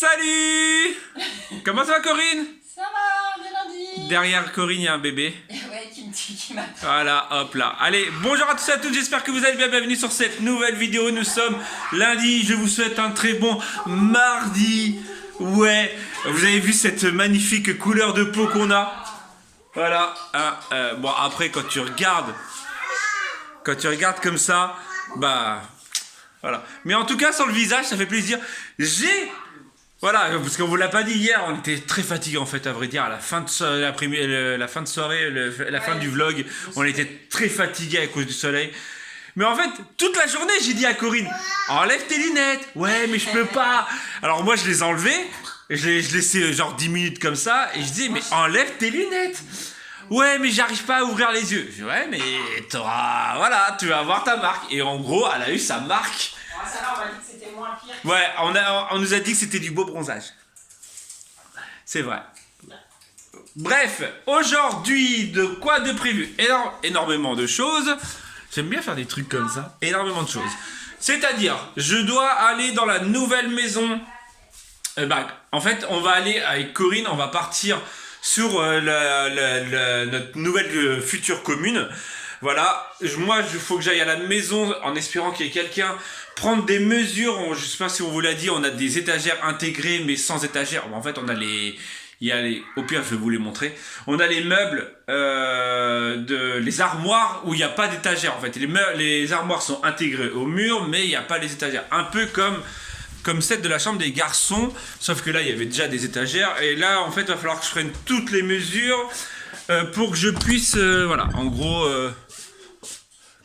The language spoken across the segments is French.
Salut! Comment ça va, Corinne? Ça va, on est lundi. Derrière Corinne, il y a un bébé. Ouais, qui m'attend. Voilà, hop là. Allez, bonjour à tous et à toutes, j'espère que vous allez bien. Bienvenue sur cette nouvelle vidéo. Nous sommes lundi, je vous souhaite un très bon mardi. Ouais, vous avez vu cette magnifique couleur de peau qu'on a? Voilà. Bon, après, quand tu regardes comme ça, bah... Voilà. Mais en tout cas, sur le visage, ça fait plaisir. Voilà, parce qu'on vous l'a pas dit hier, on était très fatigués en fait, à vrai dire, à la fin de, la fin de soirée, la fin du vlog, on était très fatigués à cause du soleil. Mais en fait, toute la journée, j'ai dit à Corinne, enlève tes lunettes. Ouais, mais je peux pas. Alors moi, je les enlevais, et je laissais genre 10 minutes comme ça, et je disais, mais enlève tes lunettes. Ouais, mais j'arrive pas à ouvrir les yeux. Je dis, ouais, mais t'auras, voilà, tu vas avoir ta marque. Et en gros, elle a eu sa marque. Ça va, on m'a dit que c'était moins pire. Ouais, on nous a dit que c'était du beau bronzage. C'est vrai. Bref, aujourd'hui, de quoi de prévu? Énormément de choses. J'aime bien faire des trucs comme ça. Énormément de choses. C'est-à-dire, je dois aller dans la nouvelle maison. En fait, on va aller avec Corinne, on va partir sur notre nouvelle future commune. Voilà, moi il faut que j'aille à la maison en espérant qu'il y ait quelqu'un, prendre des mesures. Je sais pas si on vous l'a dit, on a des étagères intégrées mais sans étagères. En fait on a au pire je vais vous les montrer. On a les meubles, les armoires où il n'y a pas d'étagères en fait. Les armoires sont intégrées au mur mais il n'y a pas les étagères. Un peu comme celle de la chambre des garçons, sauf que là il y avait déjà des étagères. Et là en fait il va falloir que je prenne toutes les mesures pour que je puisse, voilà, en gros...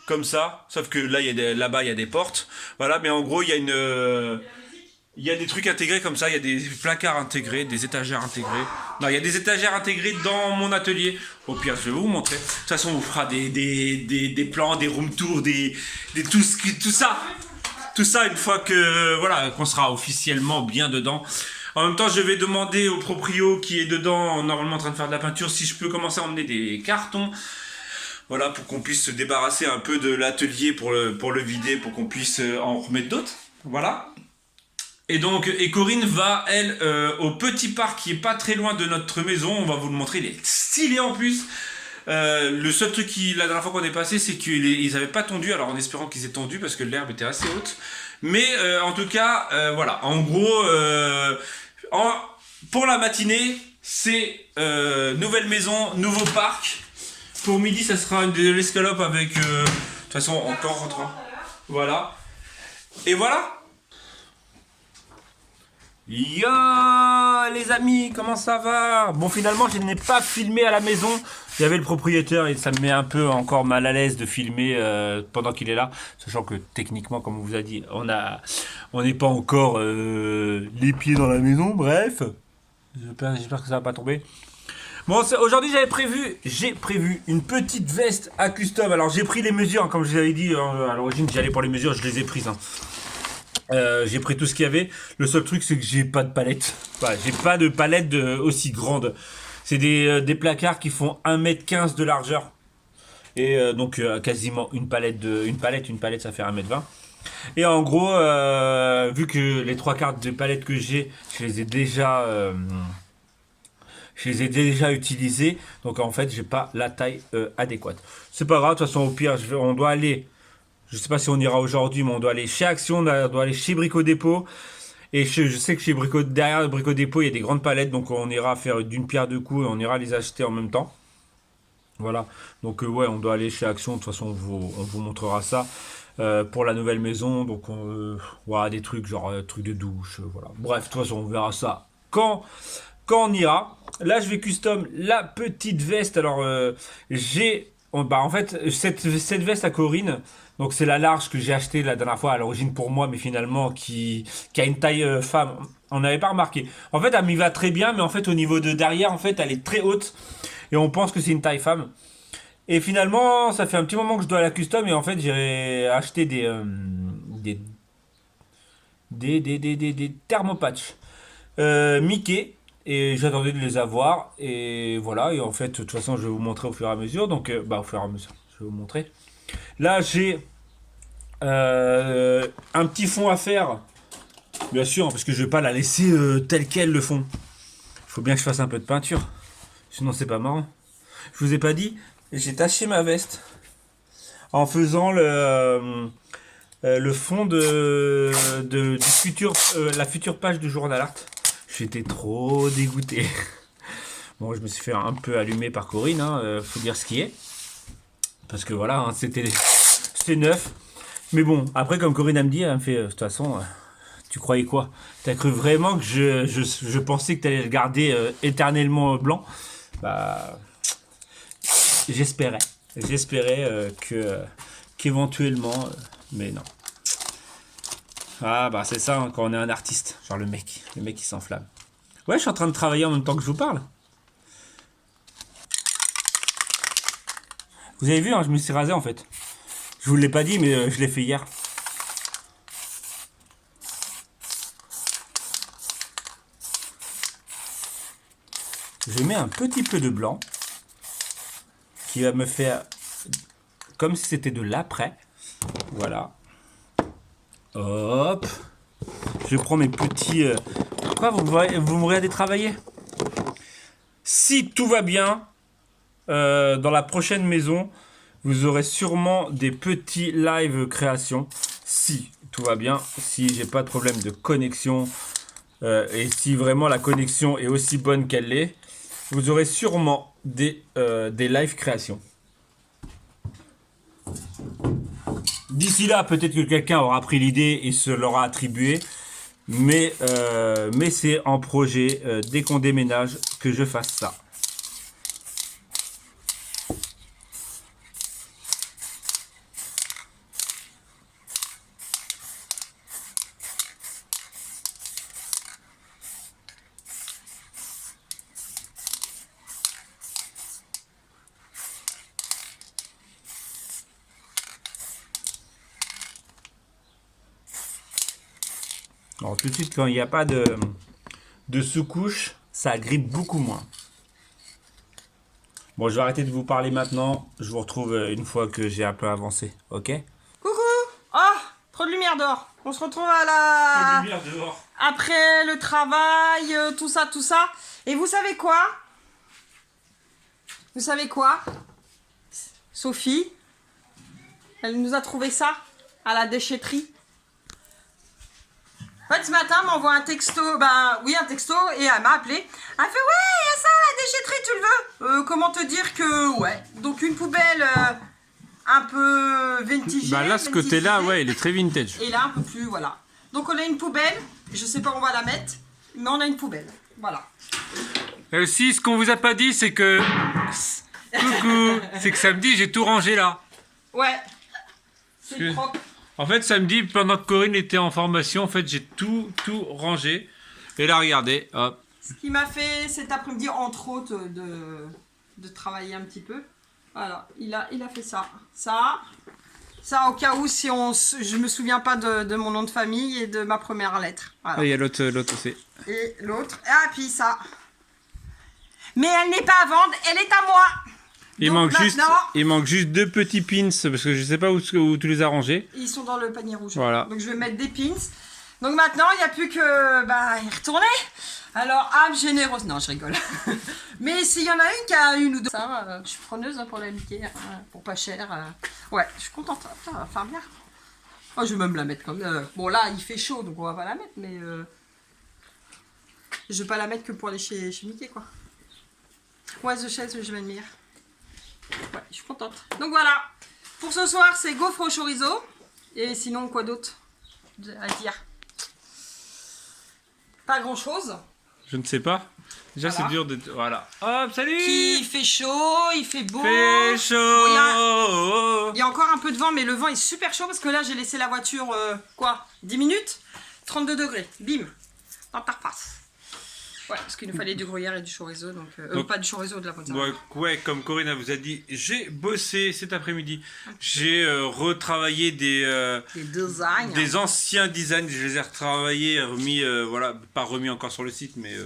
comme ça, sauf que là, là-bas, il y a des portes. Voilà, mais en gros, il y a des trucs intégrés comme ça. Il y a des placards intégrés, des étagères intégrées. Non, il y a des étagères intégrées dans mon atelier. Au pire, je vais vous montrer. De toute façon, on vous fera des plans, des room tours, tout ça. Tout ça une fois que, voilà, qu'on sera officiellement bien dedans. En même temps, je vais demander au proprio qui est dedans, normalement en train de faire de la peinture, si je peux commencer à emmener des cartons. Voilà, pour qu'on puisse se débarrasser un peu de l'atelier pour le vider, pour qu'on puisse en remettre d'autres. Voilà. Et donc, Corinne va, elle, au petit parc qui est pas très loin de notre maison. On va vous le montrer, il est stylé en plus. Le seul truc la dernière fois qu'on est passé, c'est qu'ils n'avaient pas tondu, alors en espérant qu'ils aient tondu parce que l'herbe était assez haute. Mais en tout cas, voilà, en gros, pour la matinée, c'est nouvelle maison, nouveau parc. Pour midi, ça sera de l'escalope avec, de toute façon, encore rentrant. Voilà. Et voilà. Yo les amis, comment ça va? Bon, finalement, je n'ai pas filmé à la maison. Il y avait le propriétaire et ça me met un peu encore mal à l'aise de filmer pendant qu'il est là. Sachant que techniquement, comme on vous a dit, on n'est pas encore les pieds dans la maison. Bref. J'espère que ça va pas tomber. Bon, aujourd'hui j'ai prévu une petite veste à custom. Alors j'ai pris les mesures, hein, comme je vous avais dit à l'origine, j'allais pour les mesures, je les ai prises. Hein. J'ai pris tout ce qu'il y avait. Le seul truc c'est que j'ai pas de palette. Enfin, j'ai pas de palette aussi grande. C'est des placards qui font 1m15 de largeur. Et donc quasiment une palette ça fait 1m20. Et en gros, vu que les 3/4 des palettes que j'ai, je les ai déjà utilisés, donc en fait j'ai pas la taille adéquate. C'est pas grave, de toute façon au pire on doit aller, je sais pas si on ira aujourd'hui, mais on doit aller chez Action, on doit aller chez Brico Dépôt. Et je sais que derrière Brico Dépôt il y a des grandes palettes, donc on ira faire d'une pierre deux coups et on ira les acheter en même temps. Voilà, donc ouais, on doit aller chez Action, de toute façon on vous montrera ça. Pour la nouvelle maison, donc voilà, des trucs genre trucs de douche, voilà. Bref, de toute façon on verra ça quand on ira. Là je vais custom la petite veste. Alors en fait cette veste à Corinne, donc c'est la large que j'ai achetée la dernière fois à l'origine pour moi, mais finalement qui a une taille femme. On n'avait pas remarqué. En fait elle m'y va très bien, mais en fait au niveau de derrière en fait elle est très haute et on pense que c'est une taille femme. Et finalement ça fait un petit moment que je dois la custom et en fait j'ai acheté des thermopatchs Mickey. Et j'attendais de les avoir. Et voilà. Et en fait, de toute façon, je vais vous montrer au fur et à mesure. Donc, au fur et à mesure, je vais vous montrer. Là, j'ai un petit fond à faire Bien sûr, parce que je vais pas la laisser telle qu'elle le fond. Il faut bien que je fasse un peu de peinture. Sinon, c'est pas marrant. Je vous ai pas dit, j'ai taché ma veste en faisant le fond du futur, la future page du journal art. J'étais trop dégoûté. Bon, je me suis fait un peu allumer par Corinne, hein, faut dire ce qui est. Parce que voilà, hein, c'était neuf. Mais bon, après, comme Corinne me dit, elle me fait, de toute façon, tu croyais quoi? T'as cru vraiment que je pensais que t'allais le garder éternellement blanc? Bah, j'espérais. J'espérais qu'éventuellement, mais non. Ah bah c'est ça, hein, quand on est un artiste, genre le mec qui s'enflamme. Ouais, je suis en train de travailler en même temps que je vous parle. Vous avez vu, hein, je me suis rasé en fait. Je vous l'ai pas dit, mais je l'ai fait hier. Je mets un petit peu de blanc qui va me faire comme si c'était de l'après. Voilà. Hop. Je prends mes petits... Pourquoi vous me regardez travailler? Si tout va bien, dans la prochaine maison, vous aurez sûrement des petits live créations. Si tout va bien, si j'ai pas de problème de connexion, et si vraiment la connexion est aussi bonne qu'elle l'est, vous aurez sûrement des live créations. D'ici là, peut-être que quelqu'un aura pris l'idée et se l'aura attribué. Mais c'est en projet, dès qu'on déménage, que je fasse ça. Alors tout de suite, quand il n'y a pas de sous-couche, ça grippe beaucoup moins. Bon, je vais arrêter de vous parler maintenant. Je vous retrouve une fois que j'ai un peu avancé, ok? Coucou. Oh, trop de lumière dehors. On se retrouve à la... lumière dehors. Après le travail, tout ça, tout ça. Et vous savez quoi? Vous savez quoi? Sophie, elle nous a trouvé ça à la déchetterie. En fait, ce matin, elle m'envoie un texto, un texto, et elle m'a appelé. Elle fait, ouais, il y a ça, la déchetterie, tu le veux? Comment te dire que, ouais. Donc, une poubelle un peu vintage. Bah là, ce côté-là, ouais, il est très vintage. Et là, un peu plus, voilà. Donc, on a une poubelle, je sais pas où on va la mettre, mais on a une poubelle, voilà. Et aussi, ce qu'on vous a pas dit, c'est que... Coucou. C'est que samedi, j'ai tout rangé là. Ouais, c'est propre. En fait, samedi, pendant que Corinne était en formation, en fait, j'ai tout rangé. Et là, regardez, hop. Ce qui m'a fait cet après-midi, entre autres, de travailler un petit peu. Voilà, il a fait ça. Ça, au cas où, si je me souviens pas de mon nom de famille et de ma première lettre. Voilà. Et il y a l'autre aussi. Et l'autre. Ah, puis ça. Mais elle n'est pas à vendre, elle est à moi. Il manque juste 2 petits pins, parce que je sais pas où tu les as rangés. Ils sont dans le panier rouge. Voilà. Donc je vais mettre des pins. Donc maintenant, il n'y a plus que y retourner. Alors, âme généreuse. Non, je rigole. Mais s'il y en a une qui a une ou deux. Ça, je suis preneuse pour la niquer, pour pas cher. Ouais, je suis contente. Ça va faire bien. Oh, je vais même la mettre comme. Bon, là, il fait chaud, donc on va pas la mettre, mais. Je vais pas la mettre que pour aller chez Mickey, quoi. Ouais, The Chaise, je vais le mire. Ouais, je suis contente. Donc voilà, pour ce soir, c'est gaufre au chorizo. Et sinon, quoi d'autre à dire? Pas grand chose. Je ne sais pas. Déjà, Voilà. c'est dur de... Voilà. Hop, salut! Il fait chaud, il fait beau. Fait chaud! Il y a encore un peu de vent, mais le vent est super chaud parce que là, j'ai laissé la voiture, 10 minutes 32 degrés, bim, dans ta face. Ouais, parce qu'il nous fallait du gruyère et du chorizo, donc pas du chorizo, de la mozzarella. Ouais, comme Corinne vous a dit, j'ai bossé cet après-midi. J'ai retravaillé des anciens designs. Je les ai retravaillés, remis, voilà, pas remis encore sur le site, mais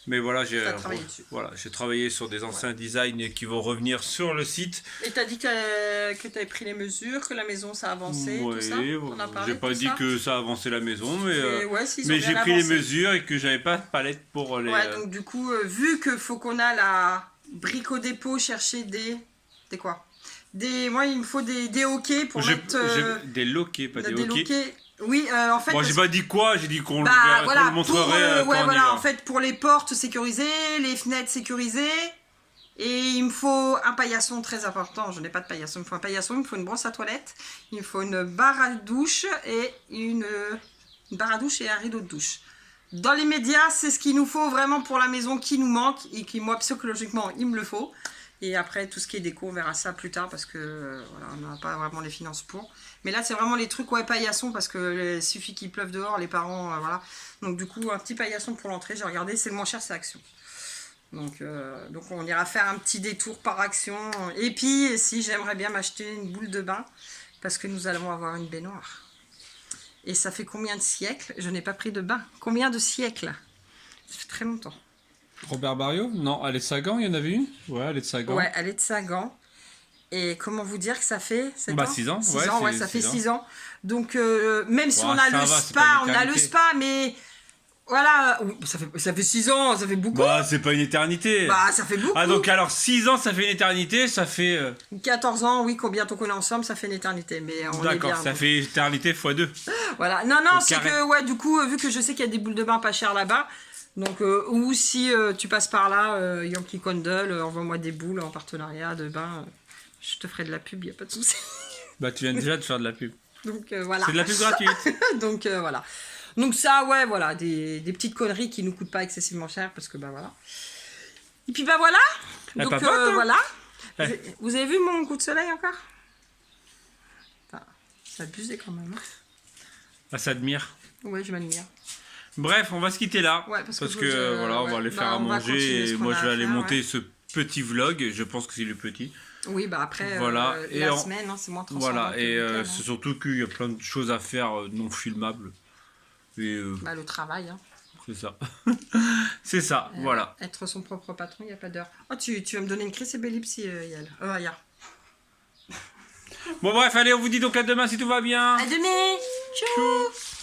Mais voilà, T'as travaillé dessus. j'ai travaillé sur des anciens designs qui vont revenir sur le site. Et t'as dit que t'avais pris les mesures, que la maison ça avançait, tout ça? On a parlé J'ai pas de dit ça que ça avançait la maison, mais, Et ouais, s'ils ont mais bien j'ai pris les avancé. mesures et que j'avais pas de palette pour les... Ouais, donc du coup, vu qu'il faut qu'on a la brique au dépôt chercher des quoi? Moi, il me faut des hoquets pour mettre... des loquets, pas des des hoquets. loquets. Oui, en fait... Bon, j'ai pas dit quoi, j'ai dit qu'on Bah, qu'on voilà, le montrerait ouais, quand on y voilà, va. en fait, pour les portes sécurisées, les fenêtres sécurisées, et il me faut un paillasson très important. Je n'ai pas de paillasson, il me faut un paillasson, il me faut une brosse à toilette, il me faut une barre à douche et une barre à douche et un rideau de douche. Dans les médias, c'est ce qu'il nous faut vraiment pour la maison qui nous manque et qui, moi, psychologiquement, il me le faut. Et après, tout ce qui est déco, on verra ça plus tard parce que voilà, on n'a pas vraiment les finances pour. Mais là, c'est vraiment les trucs, ouais, paillasson parce que il suffit qu'il pleuve dehors, les parents, voilà. Donc, du coup, un petit paillasson pour l'entrée, j'ai regardé, c'est le moins cher, c'est Action. Donc, on ira faire un petit détour par Action. Et puis, si j'aimerais bien m'acheter une boule de bain parce que nous allons avoir une baignoire. Et ça fait combien de siècles? Je n'ai pas pris de bain. Combien de siècles? Ça fait très longtemps. Robert Barriot? Non, elle est de Sagan, il y en avait une? Ouais, elle est de Sagan. Ouais, elle est de Sagan. Et comment vous dire que ça fait 7 Bah, ans? 6 ans, 6 ouais, ans, ouais, c'est ça fait 6 ans. 6 ans. Donc, même si Ouais, on a ça le va, c'est pas spa, une on a le éternité. spa, mais voilà, oui, ça fait 6 ans, ça fait beaucoup. Bah, c'est pas une éternité. Bah, ça fait beaucoup. Ah, donc alors 6 ans, ça fait une éternité, ça fait... 14 ans, oui, combien qu'on est ensemble, ça fait une éternité. Mais on est D'accord, bien. ça donc. fait éternité x 2. Voilà. Non, non, Au c'est carré. que, ouais, du coup, vu que je sais qu'il y a des boules de bain pas chères là-bas, donc, ou si tu passes par là, Yankee Candle, envoie-moi des boules en partenariat de bain. Je te ferai de la pub, y a pas de souci. Bah, tu viens déjà de faire de la pub. Donc, voilà. C'est de la pub gratuite. Donc, voilà. Donc, ça, ouais, voilà, des petites conneries qui nous coûtent pas excessivement cher, parce que, bah, voilà. Et puis, bah, voilà. Elle Donc, papote, hein. voilà. Ouais. Vous avez vu mon coup de soleil encore? Enfin, c'est abusé quand même. Hein. Ah, ça admire. Ouais, je m'admire. Bref, on va se quitter là. Ouais, parce que voilà, on va ouais, aller bah, faire à on va manger continuer ce et qu'on moi a je vais à aller faire, monter ouais. ce petit vlog. Je pense que c'est le petit. Oui, bah après, Voilà, et la en- semaine, hein, c'est moins transformant. Voilà, que et le week-end, c'est hein. surtout qu'il y a plein de choses à faire non filmables. Et Bah, le travail, hein. c'est ça. C'est ça, voilà. Être son propre patron, il n'y a pas d'heure. Oh, tu vas me donner une crise ellipsie, Yael. Aya. Bon bref, allez, on vous dit donc à demain si tout va bien. À demain. Tchou.